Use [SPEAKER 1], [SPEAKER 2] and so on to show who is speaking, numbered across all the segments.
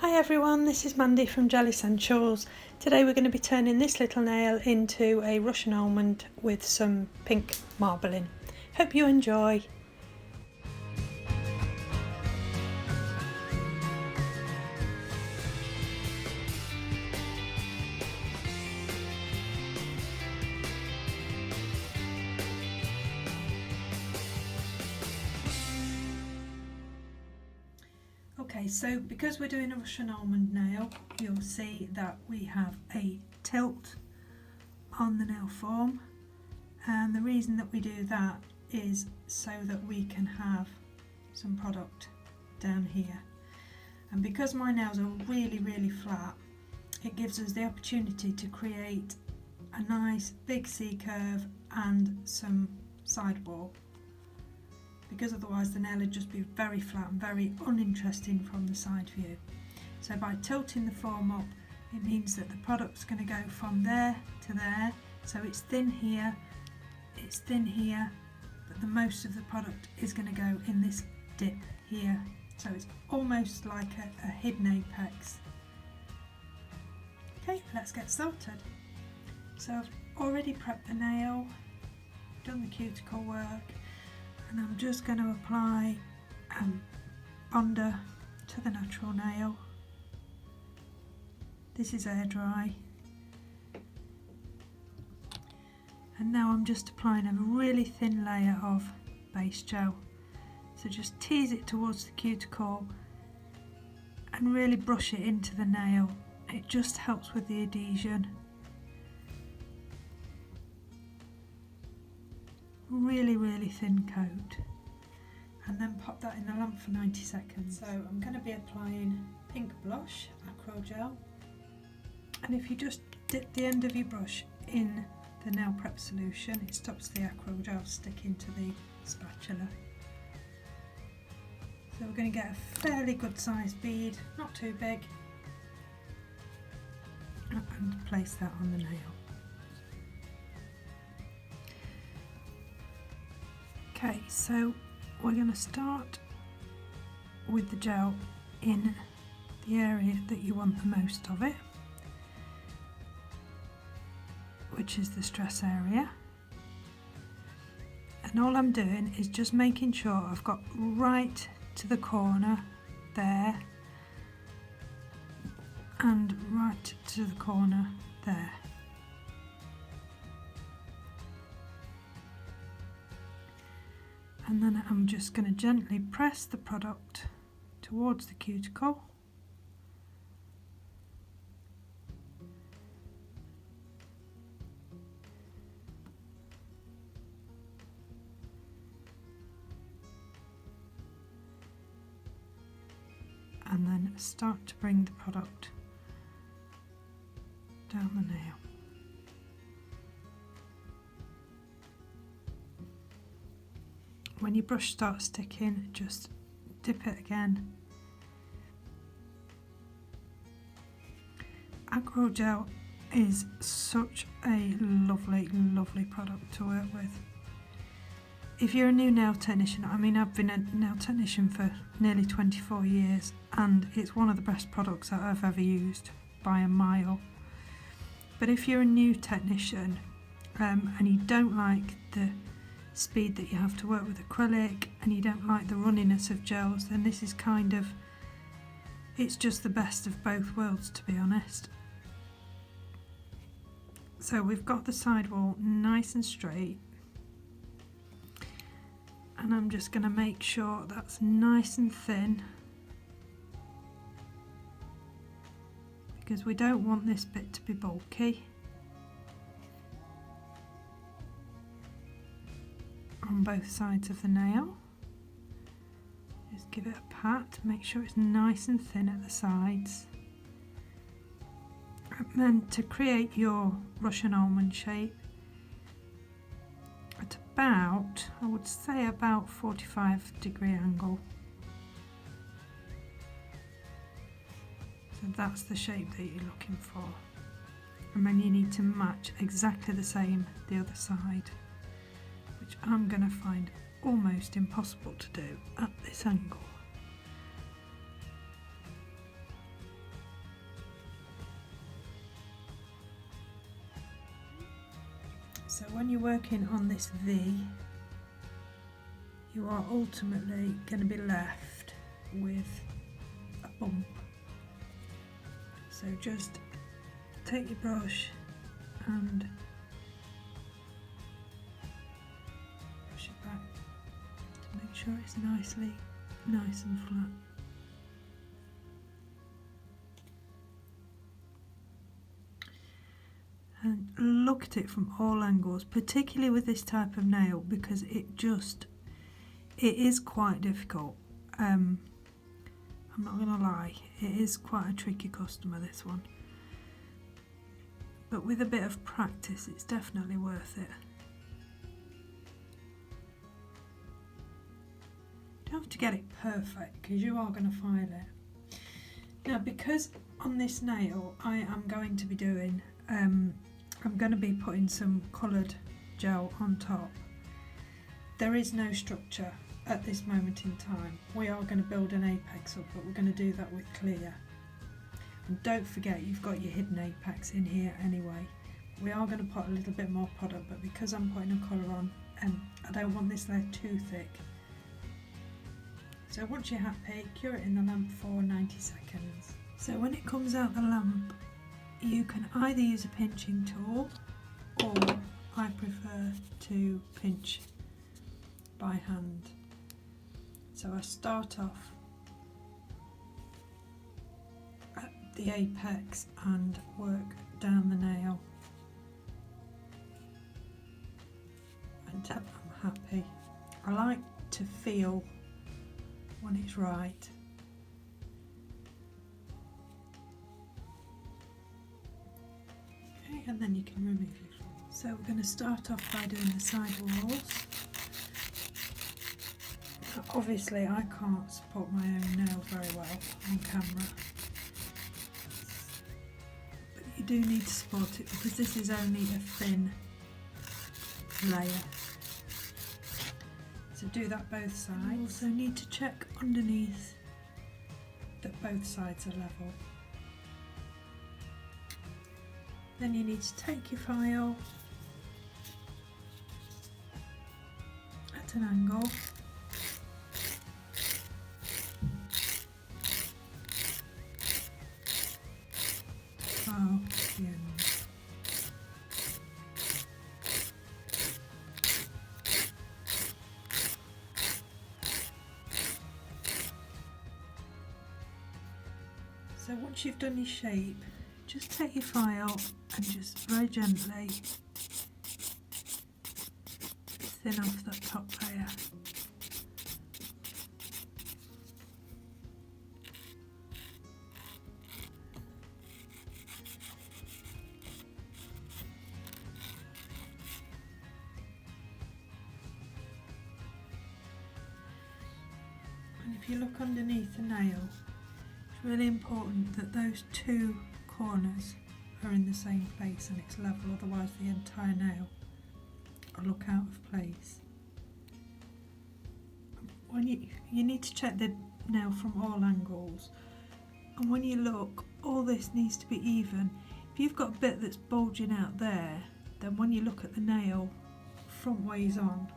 [SPEAKER 1] Hi everyone, this is Mandie from Gel Essentials. Today we're going to be turning this little nail into a Russian almond with some pink marbling. Hope you enjoy. Okay, so because we're doing a Russian almond nail, you'll see that we have a tilt on the nail form, and the reason that we do that is so that we can have some product down here. And because my nails are really flat, it gives us the opportunity to create a nice big C curve and some sidewall, because otherwise the nail would just be very flat and very uninteresting from the side view. So by tilting the form up, it means that the product's going to go from there to there, so it's thin here, but the most of the product is going to go in this dip here, so it's almost like a hidden apex. Okay, let's get started. So I've already prepped the nail, done the cuticle work, and I'm just going to apply Bonder to the natural nail. This is air dry. And now I'm just applying a really thin layer of base gel. So just tease it towards the cuticle and really brush it into the nail. It just helps with the adhesion. Really thin coat, and then pop that in the lamp for 90 seconds. So I'm going to be applying pink blush, Acryl Gel, and if you just dip the end of your brush in the nail prep solution, it stops the Acryl Gel sticking to the spatula. So we're going to get a fairly good sized bead, not too big, and place that on the nail. Okay, so we're going to start with the gel in the area that you want the most of it, which is the stress area. And all I'm doing is just making sure I've got right to the corner there and right to the corner there. And then I'm just going to gently press the product towards the cuticle. And then start to bring the product down the nail. When your brush starts sticking, just dip it again. Acryl Gel is such a lovely product to work with. If you're a new nail technician, I mean, I've been a nail technician for nearly 24 years and it's one of the best products that I've ever used by a mile. But if you're a new technician and you don't like the speed that you have to work with acrylic and you don't like the runniness of gels, then this is it's just the best of both worlds, to be honest. So we've got the sidewall nice and straight, and I'm just going to make sure that's nice and thin, because we don't want this bit to be bulky. On both sides of the nail, just give it a pat, make sure it's nice and thin at the sides, and then to create your Russian almond shape at about, I would say about 45-degree angle. So that's the shape that you're looking for, and then you need to match exactly the same the other side, which I'm going to find almost impossible to do at this angle. So when you're working on this V, you are ultimately going to be left with a bump. So just take your brush and brush it back to make sure it's nice and flat. And look at it from all angles, particularly with this type of nail, because it is quite difficult. I'm not going to lie, it is quite a tricky customer, this one. But with a bit of practice, it's definitely worth it. You don't have to get it perfect, because you are going to file it. Now, because on this nail I am going to be doing, I'm going to be putting some coloured gel on top. There is no structure at this moment in time. We are going to build an apex up, but we're going to do that with clear. And don't forget, you've got your hidden apex in here anyway. We are going to put a little bit more product, but because I'm putting a colour on, I don't want this layer too thick. So once you're happy, cure it in the lamp for 90 seconds. So when it comes out the lamp, you can either use a pinching tool, or I prefer to pinch by hand. So I start off at the apex and work down the nail until I'm happy. I like to feel when it's right. Okay, and then you can remove it. So we're going to start off by doing the side walls. Obviously I can't support my own nails very well on camera, but you do need to support it because this is only a thin layer. So do that both sides. You also need to check underneath that both sides are level. Then you need to take your file at an angle. The end. So once you've done your shape, just take your file and just very gently thin off that top layer. And if you look underneath the nail, it's really important that those two corners are in the same place and it's level, otherwise the entire nail will look out of place. When you need to check the nail from all angles, and when you look, all this needs to be even. If you've got a bit that's bulging out there, then when you look at the nail front ways on,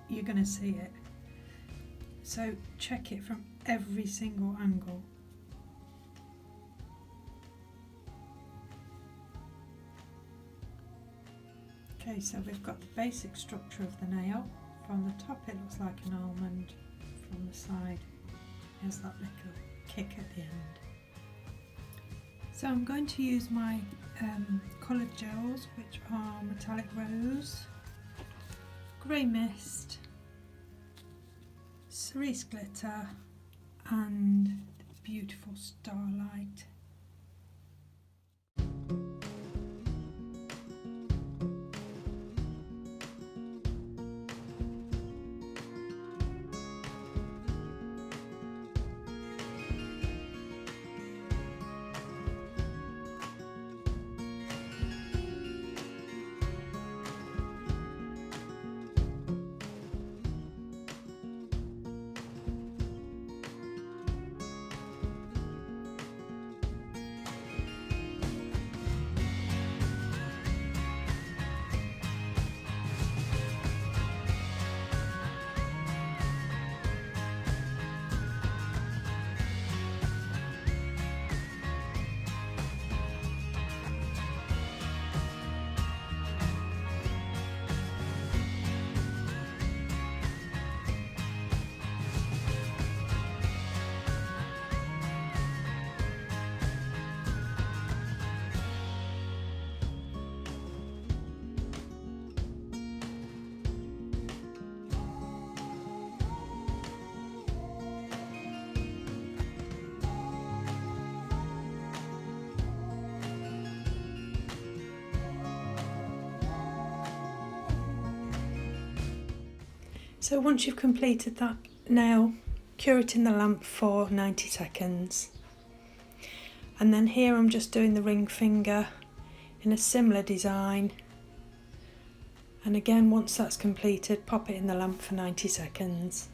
[SPEAKER 1] you're going to see it. So check it from every single angle. Okay, so we've got the basic structure of the nail. From the top it looks like an almond, from the side there's that little kick at the end. So I'm going to use my coloured gels, which are Metallic Rose, Grey Mist, Cerise Glitter and Beautiful Starlight. So once you've completed that nail, cure it in the lamp for 90 seconds. And then here I'm just doing the ring finger in a similar design. And again, once that's completed, pop it in the lamp for 90 seconds.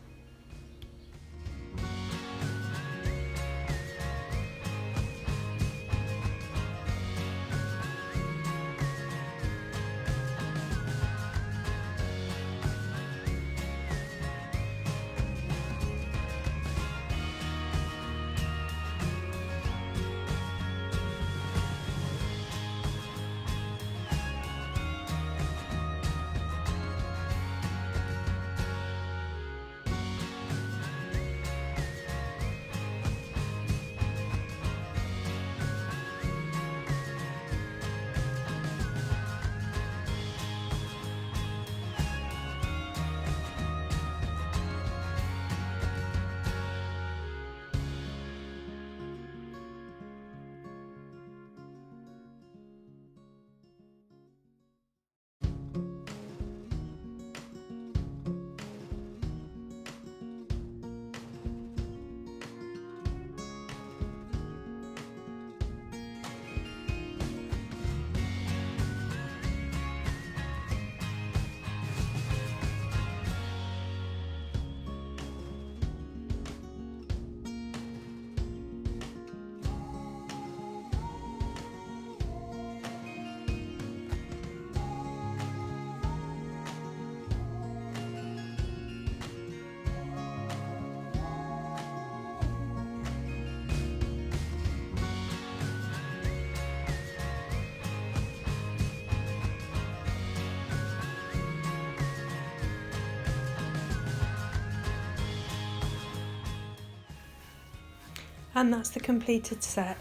[SPEAKER 1] And that's the completed set.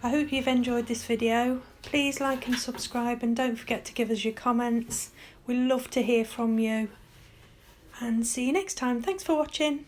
[SPEAKER 1] I hope you've enjoyed this video. Please like and subscribe, and don't forget to give us your comments. We love to hear from you. And see you next time. Thanks for watching.